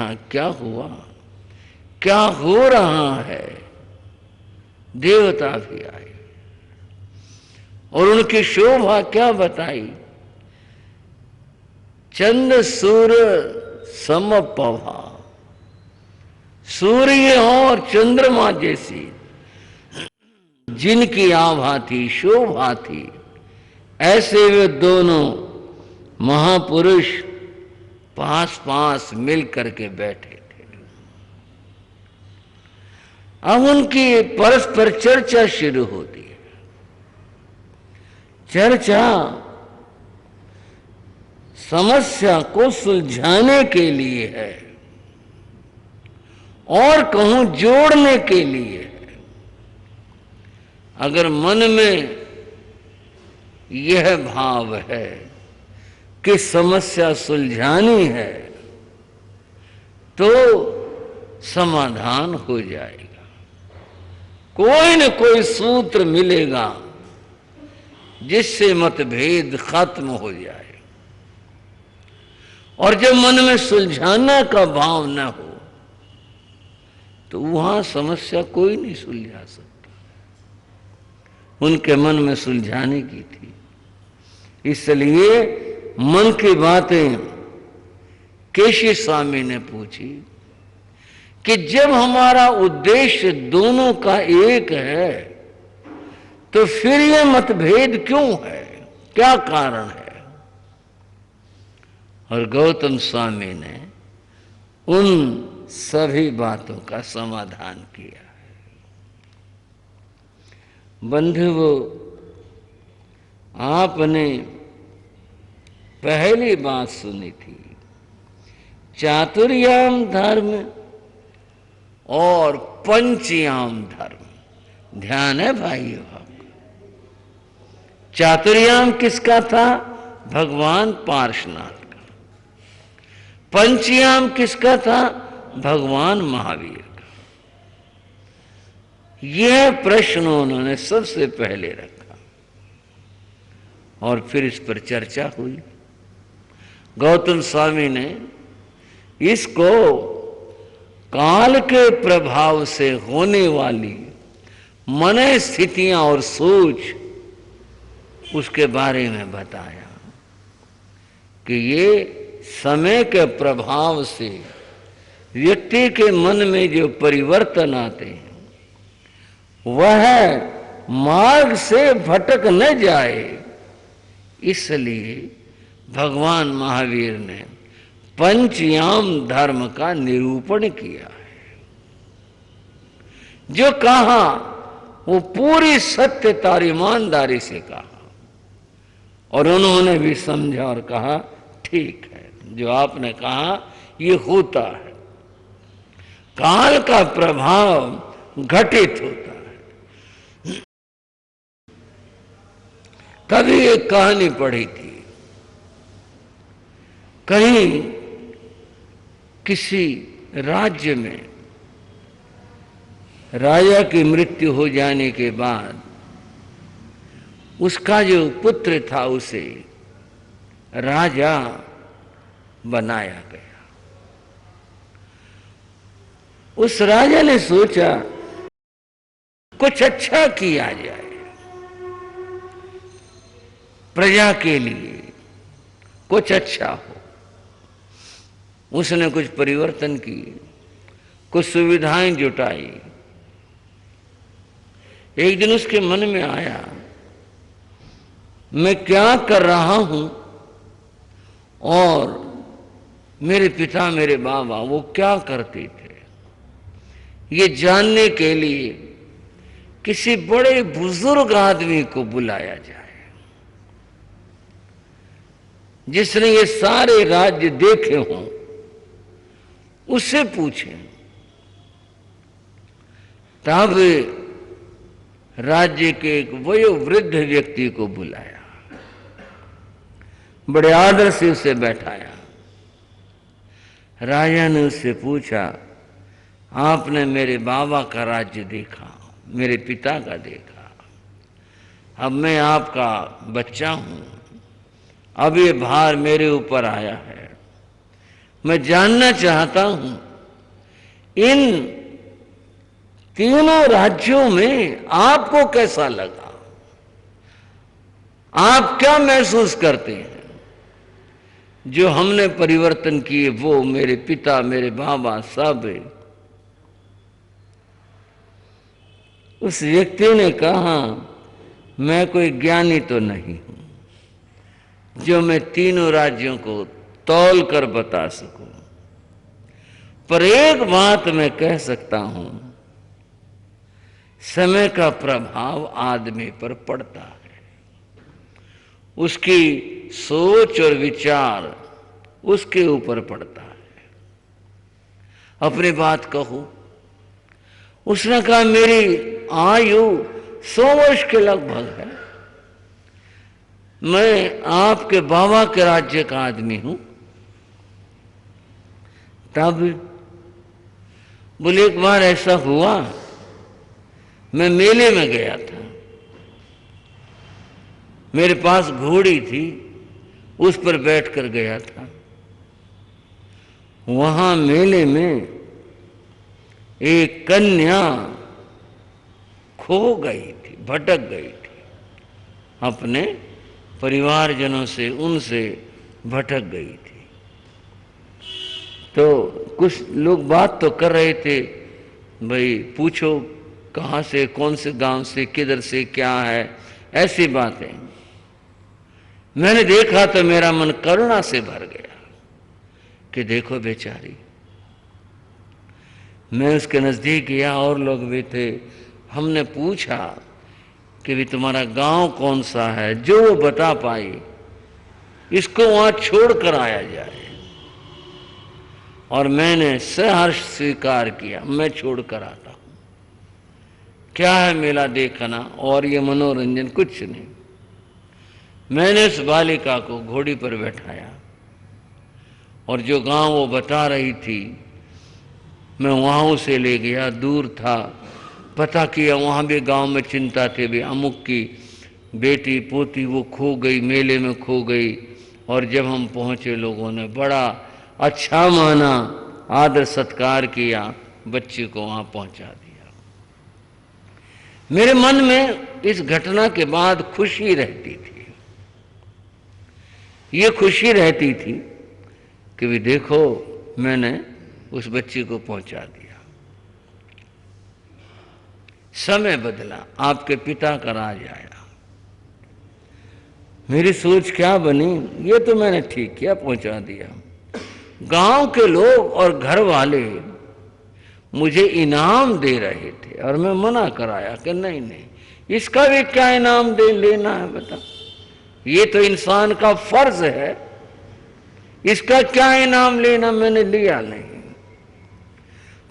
यहाँ क्या हुआ, क्या हो रहा है। देवता भी आए और उनकी शोभा क्या बताई। चंद सूर्य समप्रभा, सूर्य और चंद्रमा जैसी जिनकी आभा थी, शोभा थी, ऐसे वे दोनों महापुरुष पास पास मिल करके बैठे थे। अब उनकी परस्पर चर्चा शुरू होती है। चर्चा समस्या को सुलझाने के लिए है और कहूं जोड़ने के लिए है। अगर मन में यह भाव है कि समस्या सुलझानी है तो समाधान हो जाएगा, कोई न कोई सूत्र मिलेगा जिससे मतभेद खत्म हो जाए। और जब मन में सुलझाना का भाव न हो तो वहां समस्या कोई नहीं सुलझा सकता। उनके मन में सुलझाने की थी, इसलिए मन की बातें केशी स्वामी ने पूछी कि जब हमारा उद्देश्य दोनों का एक है तो फिर ये मतभेद क्यों है, क्या कारण है। और गौतम स्वामी ने उन सभी बातों का समाधान किया है। बंधुओं, आपने पहली बात सुनी थी चातुर्याम धर्म और पंचयाम धर्म। ध्यान है भाइयों आपका। चातुर्याम किसका था? भगवान पार्श्वनाथ का। पंचयाम किसका था? भगवान महावीर का। यह प्रश्न उन्होंने सबसे पहले रखा और फिर इस पर चर्चा हुई। गौतम स्वामी ने इसको काल के प्रभाव से होने वाली मन स्थितियां और सोच, उसके बारे में बताया कि ये समय के प्रभाव से व्यक्ति के मन में जो परिवर्तन आते हैं वह मार्ग से भटक न जाए, इसलिए भगवान महावीर ने पंचयाम धर्म का निरूपण किया है। जो कहा वो पूरी सत्यता और ईमानदारी से कहा और उन्होंने भी समझा और कहा ठीक है, जो आपने कहा ये होता है। काल का प्रभाव घटित होता है। कभी एक कहानी पढ़ी थी, कहीं किसी राज्य में राजा की मृत्यु हो जाने के बाद उसका जो पुत्र था उसे राजा बनाया गया। उस राजा ने सोचा कुछ अच्छा किया जाए प्रजा के लिए, कुछ अच्छा हो। उसने कुछ परिवर्तन किए, कुछ सुविधाएं जुटाई। एक दिन उसके मन में आया मैं क्या कर रहा हूं और मेरे पिता मेरे बाबा वो क्या करते थे, ये जानने के लिए किसी बड़े बुजुर्ग आदमी को बुलाया जाए जिसने ये सारे राज्य देखे हों, उससे पूछें। तब राज्य के एक वयोवृद्ध व्यक्ति को बुलाया, बड़े आदर से उसे बैठाया। राजा ने उससे पूछा आपने मेरे बाबा का राज्य देखा, मेरे पिता का देखा, अब मैं आपका बच्चा हूं, अब ये भार मेरे ऊपर आया है, मैं जानना चाहता हूं इन तीनों राज्यों में आपको कैसा लगा, आप क्या महसूस करते हैं। जो हमने परिवर्तन किए वो मेरे पिता, मेरे बाबा सब है। उस व्यक्ति ने कहा, मैं कोई ज्ञानी तो नहीं हूं जो मैं तीनों राज्यों को तौल कर बता सकूं, पर एक बात मैं कह सकता हूं, समय का प्रभाव आदमी पर पड़ता है, उसकी सोच और विचार उसके ऊपर पड़ता है। अपनी बात कहूं, उसने कहा मेरी आयु 100 वर्ष के लगभग है, मैं आपके बाबा के राज्य का आदमी हूं। तब बोले एक बार ऐसा हुआ, मैं मेले में गया था, मेरे पास घोड़ी थी, उस पर बैठकर गया था। वहां मेले में एक कन्या खो गई थी, भटक गई थी, अपने परिवारजनों से, उनसे भटक गई थी। तो कुछ लोग बात तो कर रहे थे, भाई पूछो कहाँ से, कौन से गांव से, किधर से, क्या है, ऐसी बातें। मैंने देखा तो मेरा मन करुणा से भर गया कि देखो बेचारी। मैं उसके नजदीक गया, और लोग भी थे। हमने पूछा कि भी तुम्हारा गांव कौन सा है, जो वो बता पाई, इसको वहां छोड़ कर आया जाए। और मैंने सहर्ष स्वीकार किया, मैं छोड़ कर आता हूं। क्या है मेला देखना और ये मनोरंजन, कुछ नहीं। मैंने उस बालिका को घोड़ी पर बैठाया और जो गांव वो बता रही थी, मैं वहां उसे ले गया। दूर था, पता किया, वहां भी गांव में चिंता थी, भी अमुक की बेटी पोती वो खो गई, मेले में खो गई। और जब हम पहुंचे, लोगों ने बड़ा अच्छा माना, आदर सत्कार किया, बच्चे को वहां पहुंचा दिया। मेरे मन में इस घटना के बाद खुशी रहती थी, ये खुशी रहती थी कि भी देखो मैंने उस बच्ची को पहुंचा दिया। समय बदला, आपके पिता का राज आया। मेरी सोच क्या बनी, ये तो मैंने ठीक किया, पहुंचा दिया। गांव के लोग और घर वाले मुझे इनाम दे रहे थे और मैं मना कराया कि नहीं नहीं, इसका भी क्या इनाम दे लेना है, बता, ये तो इंसान का फर्ज है, इसका क्या इनाम लेना। मैंने लिया नहीं।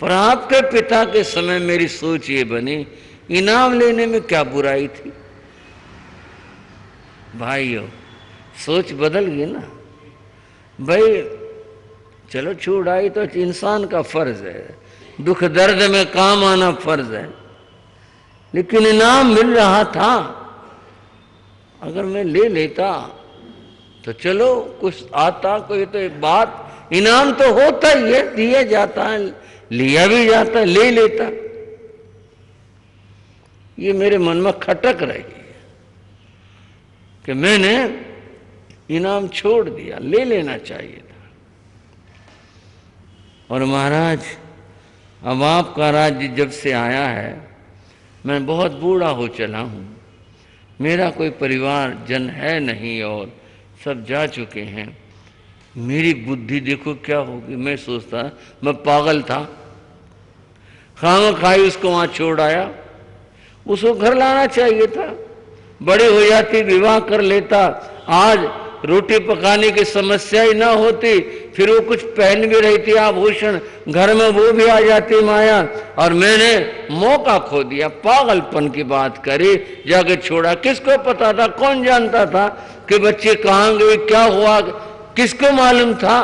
पर आपके पिता के समय मेरी सोच ये बनी, इनाम लेने में क्या बुराई थी। भाइयों, सोच बदल गई ना। भाई चलो छूट आई तो इंसान का फर्ज है, दुख दर्द में काम आना फर्ज है, लेकिन इनाम मिल रहा था, अगर मैं ले लेता तो चलो कुछ आता, कोई तो एक बात, इनाम तो होता ही है, दिया जाता है, लिया भी जाता है, ले लेता। ये मेरे मन में खटक रही है कि मैंने इनाम छोड़ दिया, ले लेना चाहिए था। और महाराज, अब आपका राज्य जब से आया है, मैं बहुत बूढ़ा हो चला हूं, मेरा कोई परिवार जन है नहीं और सब जा चुके हैं। मेरी बुद्धि देखो क्या होगी। मैं सोचता मैं पागल था, खामखाई उसको वहां छोड़ आया, उसको घर लाना चाहिए था, बड़ी हो जाती, विवाह कर लेता, आज रोटी पकाने की समस्या ही ना होती, फिर वो कुछ पहन भी रही थी आभूषण, घर में वो भी आ जाती माया। और मैंने मौका खो दिया, पागलपन की बात करी, जाके छोड़ा। किसको पता था, कौन जानता था कि बच्चे कहाँ गए, क्या हुआ, किसको मालूम था।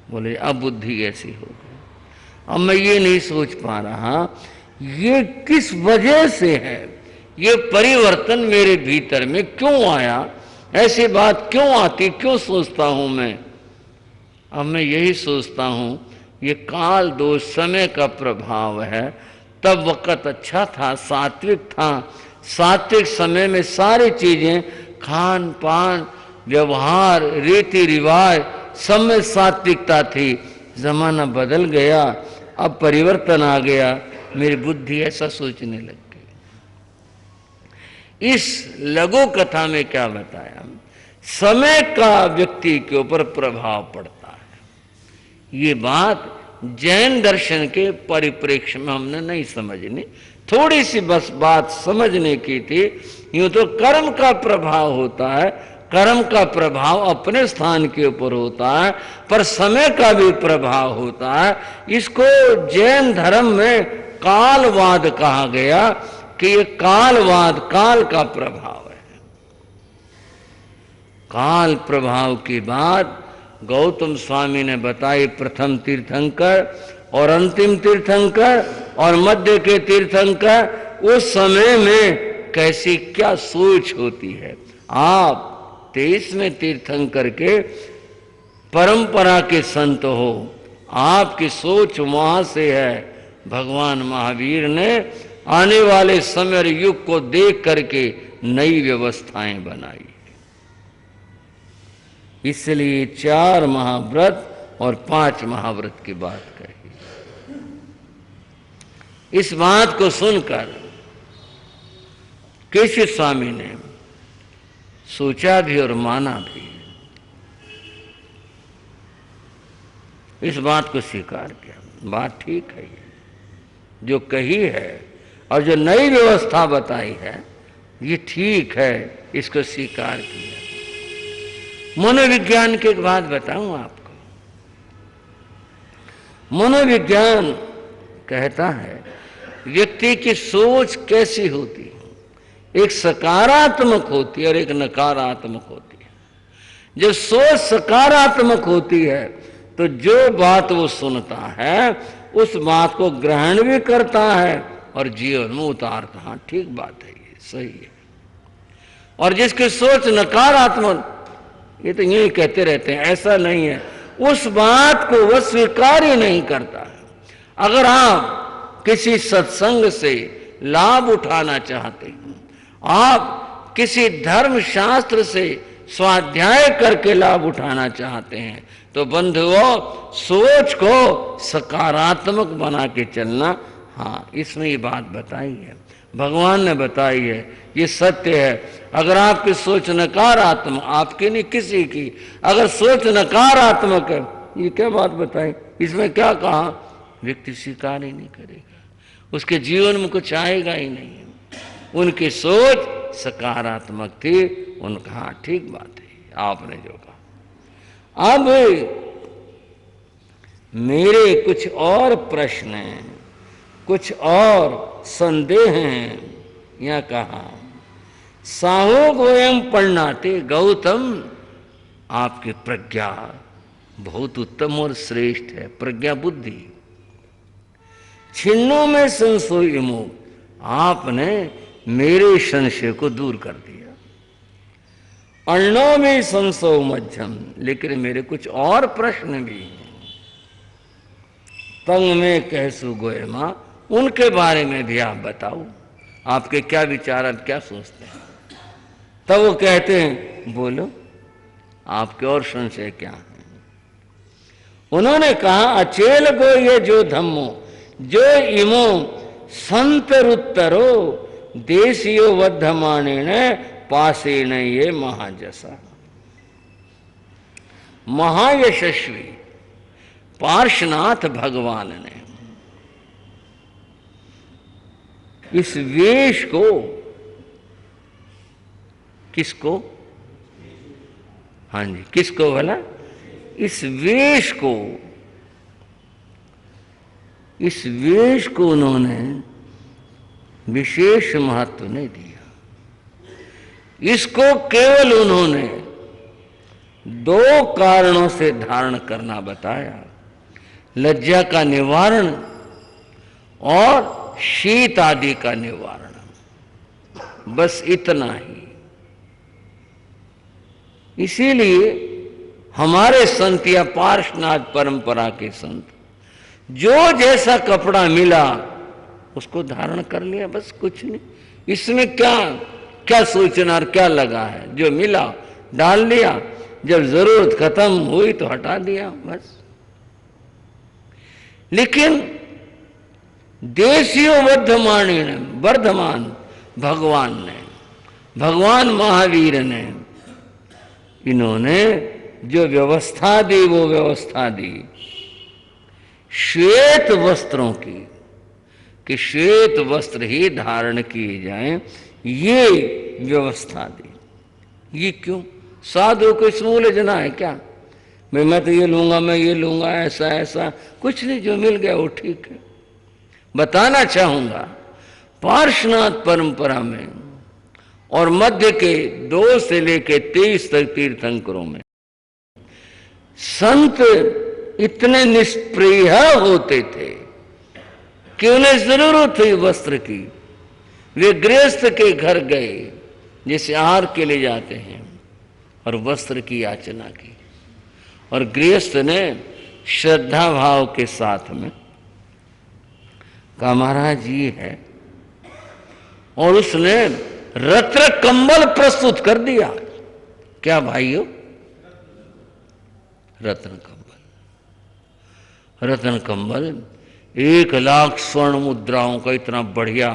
बोले अब बुद्धि ऐसी हो गई। अब मैं ये नहीं सोच पा रहा ये किस वजह से है, ये परिवर्तन मेरे भीतर में क्यों आया, ऐसी बात क्यों आती, क्यों सोचता हूं मैं। अब मैं यही सोचता हूँ, ये काल दोष समय का प्रभाव है। तब वक़्त अच्छा था, सात्विक था। सात्विक समय में सारी चीजें, खान पान, व्यवहार, रीति रिवाज, सब में सात्विकता थी। जमाना बदल गया, अब परिवर्तन आ गया, मेरी बुद्धि ऐसा सोचने लग गई। इस लघु कथा में क्या बताया? समय का व्यक्ति के ऊपर प्रभाव पड़ता है। ये बात जैन दर्शन के परिप्रेक्ष्य में हमने नहीं समझनी, थोड़ी सी बस बात समझने की थी। यूं तो कर्म का प्रभाव होता है, कर्म का प्रभाव अपने स्थान के ऊपर होता है, पर समय का भी प्रभाव होता है। इसको जैन धर्म में कालवाद कहा गया कि ये कालवाद काल का प्रभाव है। काल प्रभाव की बात गौतम स्वामी ने बताई। प्रथम तीर्थंकर और अंतिम तीर्थंकर और मध्य के तीर्थंकर, उस समय में कैसी क्या सोच होती है। आप 23वें तीर्थंकर के परंपरा के संत हो, आपकी सोच वहां से है। भगवान महावीर ने आने वाले समय और युग को देख करके नई व्यवस्थाएं बनाई। इसलिए 4 महाव्रत और 5 महाव्रत की बात कही। इस बात को सुनकर केशव स्वामी ने सोचा भी और माना भी, इस बात को स्वीकार किया। बात ठीक है, ये जो कही है और जो नई व्यवस्था बताई है ये ठीक है, इसको स्वीकार किया। मनोविज्ञान की एक बात बताऊं आपको। मनोविज्ञान कहता है व्यक्ति की सोच कैसी होती है, एक सकारात्मक होती है और एक नकारात्मक होती है। जब सोच सकारात्मक होती है तो जो बात वो सुनता है उस बात को ग्रहण भी करता है और जीवन में उतारता। हाँ ठीक बात है, ये सही है। और जिसकी सोच नकारात्मक, ये तो यही कहते रहते हैं, ऐसा नहीं है, उस बात को वह स्वीकार ही नहीं करता है। अगर आप किसी सत्संग से लाभ उठाना चाहते हैं, आप किसी धर्म शास्त्र से स्वाध्याय करके लाभ उठाना चाहते हैं, तो बंधुओं सोच को सकारात्मक बना के चलना। हाँ, इसमें ये बात बताई है, भगवान ने बताई है, ये सत्य है। अगर आपकी सोच नकारात्मक, आपकी नहीं किसी की, अगर सोच नकारात्मक है, ये क्या बात बताई, इसमें क्या कहा, व्यक्ति स्वीकार ही नहीं करेगा, उसके जीवन में कुछ आएगा ही नहीं। उनकी सोच सकारात्मक थी, उनका हाँ ठीक बात है आपने जो कहा। अब मेरे कुछ और प्रश्न हैं, कुछ और संदेह हैं। यहाँ कहा साहो गोयम पढ़नाते, गौतम आपकी प्रज्ञा बहुत उत्तम और श्रेष्ठ है, प्रज्ञा बुद्धि। छिन्नों में संशय इमो, आपने मेरे संशय को दूर कर दिया। अण्णों में संशय मध्यम, लेकिन मेरे कुछ और प्रश्न भी हैं। तंग में कहसु गोयमा, उनके बारे में भी आप बताओ, आपके क्या विचार, आप क्या सोचते हैं। तब वो कहते हैं बोलो आपके और संशय क्या है। उन्होंने कहा अचेल गो ये जो धम्मो जो इमो संतरुत्तरो देशियो वद्धमाने पासे न ये महाजसा। महायशस्वी पार्श्वनाथ भगवान ने इस वेश को, किसको, हाँ जी किसको भला, इस वेश को उन्होंने विशेष महत्व नहीं दिया। इसको केवल उन्होंने 2 कारणों से धारण करना बताया, लज्जा का निवारण और शीत आदि का निवारण, बस इतना ही। इसीलिए हमारे संत या पार्श्वनाथ परंपरा के संत जो जैसा कपड़ा मिला उसको धारण कर लिया, बस कुछ नहीं। इसमें क्या क्या सोचना और क्या लगा है, जो मिला डाल लिया, जब जरूरत खत्म हुई तो हटा दिया बस। लेकिन देशियो वर्धमान भगवान ने, भगवान महावीर ने, इन्होंने जो व्यवस्था दी वो व्यवस्था दी श्वेत वस्त्रों की, कि श्वेत वस्त्र ही धारण किए जाएं, ये व्यवस्था दी। ये क्यों? साधु को इसमें उलझना है क्या? मैं तो ये लूंगा, मैं ये लूंगा, ऐसा ऐसा कुछ नहीं, जो मिल गया वो ठीक है। बताना चाहूंगा पार्श्वनाथ परंपरा में और मध्य के 2 से लेकर 23 तक तीर्थंकरों में संत इतने निष्प्रिय होते थे कि उन्हें जरूरत हुई वस्त्र की, वे गृहस्थ के घर गए, जैसे आहार के लिए जाते हैं, और वस्त्र की याचना की। और गृहस्थ ने श्रद्धा भाव के साथ में कहा महाराज ये है, और उसने रत्न कंबल प्रस्तुत कर दिया। क्या भाइयों? रत्न कंबल। रत्न कंबल 1,00,000 स्वर्ण मुद्राओं का इतना बढ़िया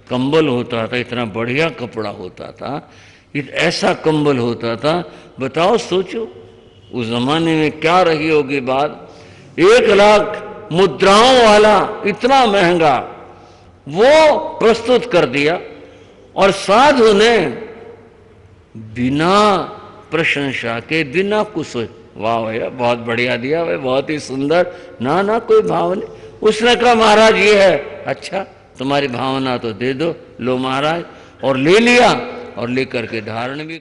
कंबल होता था, इतना बढ़िया कपड़ा होता था, ऐसा कंबल होता था। बताओ, सोचो उस जमाने में क्या रही होगी बात। 1,00,000 मुद्राओं वाला इतना महंगा वो प्रस्तुत कर दिया, और साधु ने बिना प्रशंसा के, बिना कुछ, वाह भैया बहुत बढ़िया दिया भाई, बहुत ही सुंदर, ना कोई भाव नहीं। उसने कहा महाराज ये है, अच्छा तुम्हारी भावना तो दे दो, लो महाराज, और ले लिया, और लेकर के धारण भी